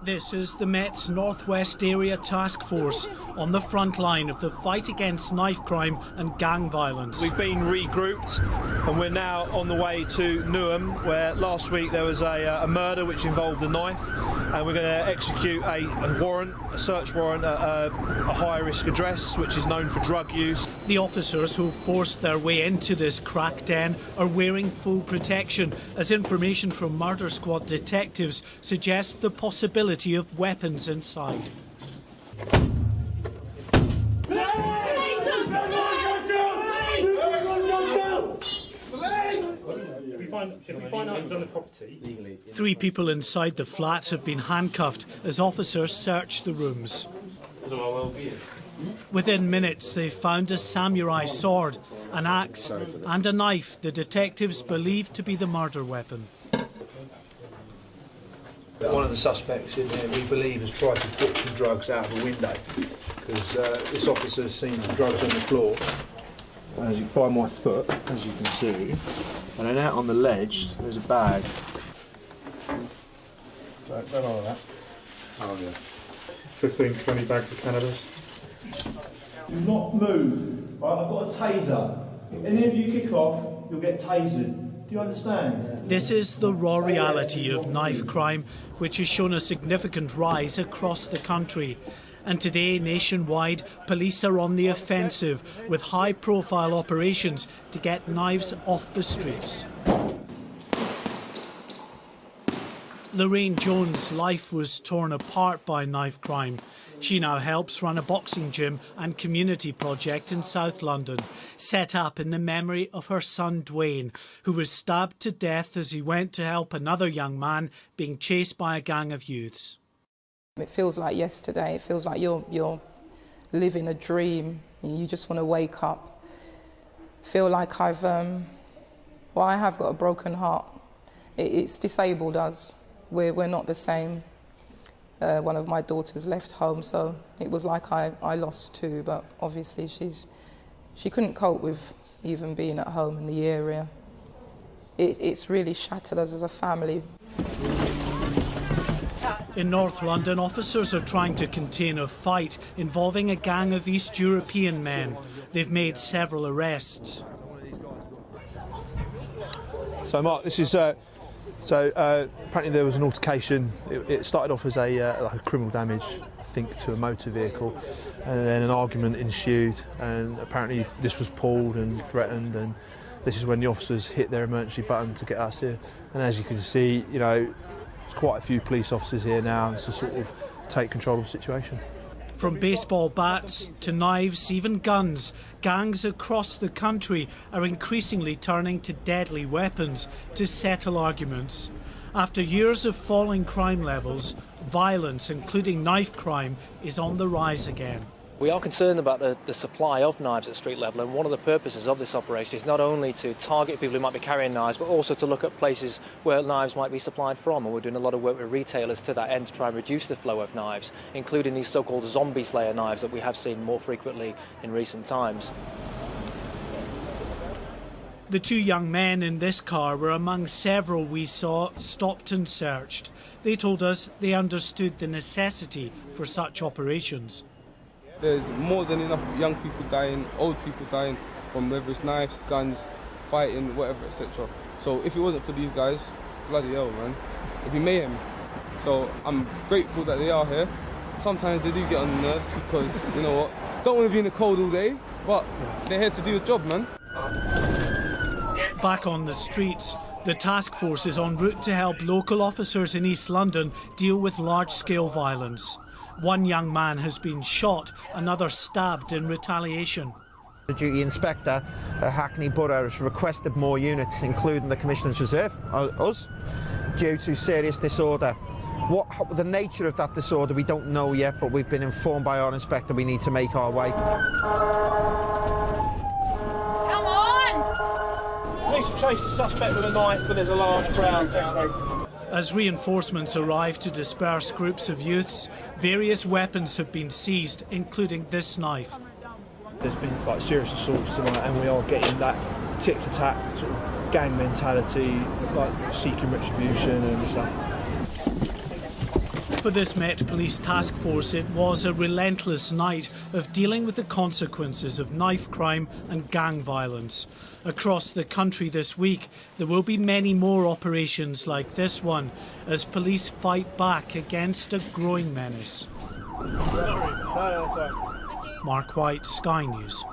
This is the Met's Northwest Area Task Force on the front line of the fight against knife crime and gang violence. We've been regrouped and we're now on the way to Newham, where last week there was a murder which involved a knife, and we're going to execute a search warrant at a high-risk address which is known for drug use. The officers who forced their way into this crack den are wearing full protection, as information from murder squad detectives suggests the possibility of weapons inside. If we find items on the property... 3 people inside the flats have been handcuffed as officers search the rooms. Within minutes they found a samurai sword, an axe and a knife the detectives believe to be the murder weapon. One of the suspects in there, we believe, has tried to get some drugs out of a window, because this officer has seen the drugs on the floor, by my foot, as you can see, and then out on the ledge there's a bag. Don't know that. Oh yeah. 15, 20 bags of cannabis. Do not move. Right, I've got a taser. If any of you kick off, you'll get tasered. Do you understand? This is the raw reality of knife crime, which has shown a significant rise across the country. And today, nationwide, police are on the offensive with high-profile operations to get knives off the streets. Lorraine Jones' life was torn apart by knife crime. She now helps run a boxing gym and community project in South London, set up in the memory of her son Dwayne, who was stabbed to death as he went to help another young man being chased by a gang of youths. It feels like yesterday. It feels like you're living a dream. You just want to wake up. Feel like I have got a broken heart. It's disabled us. We're not the same. One of my daughters left home, so it was like I lost 2. But obviously she couldn't cope with even being at home in the area. It's really shattered us as a family. In North London, officers are trying to contain a fight involving a gang of East European men. They've made several arrests. So Mark, this is apparently there was an altercation. It started off as like a criminal damage, I think, to a motor vehicle, and then an argument ensued, and apparently this was pulled and threatened, and this is when the officers hit their emergency button to get us here. And as you can see, you know, there's quite a few police officers here now to sort of take control of the situation. From baseball bats to knives, even guns, gangs across the country are increasingly turning to deadly weapons to settle arguments. After years of falling crime levels, violence, including knife crime, is on the rise again. We are concerned about the supply of knives at street level, and one of the purposes of this operation is not only to target people who might be carrying knives, but also to look at places where knives might be supplied from. And we're doing a lot of work with retailers to that end to try and reduce the flow of knives, including these so-called zombie slayer knives that we have seen more frequently in recent times. The 2 young men in this car were among several we saw stopped and searched. They told us they understood the necessity for such operations. There's more than enough young people dying, old people dying from whether it's knives, guns, fighting, whatever, etc. So if it wasn't for these guys, bloody hell, man, it'd be mayhem. So I'm grateful that they are here. Sometimes they do get on the nerves because, you know what, don't want to be in the cold all day, but they're here to do a job, man. Back on the streets, the task force is en route to help local officers in East London deal with large-scale violence. One young man has been shot, another stabbed in retaliation. The duty inspector at Hackney Borough has requested more units, including the Commissioner's Reserve, us, due to serious disorder. What the nature of that disorder we don't know yet, but we've been informed by our inspector we need to make our way. Come on! Police have chased the suspect with a knife, but there's a large crowd down there. As reinforcements arrive to disperse groups of youths, various weapons have been seized, including this knife. There's been like serious assaults tonight, and we are getting that tit for tat sort of gang mentality, like seeking retribution and stuff. For this Met Police task force, it was a relentless night of dealing with the consequences of knife crime and gang violence. Across the country this week, there will be many more operations like this one as police fight back against a growing menace. Mark White, Sky News.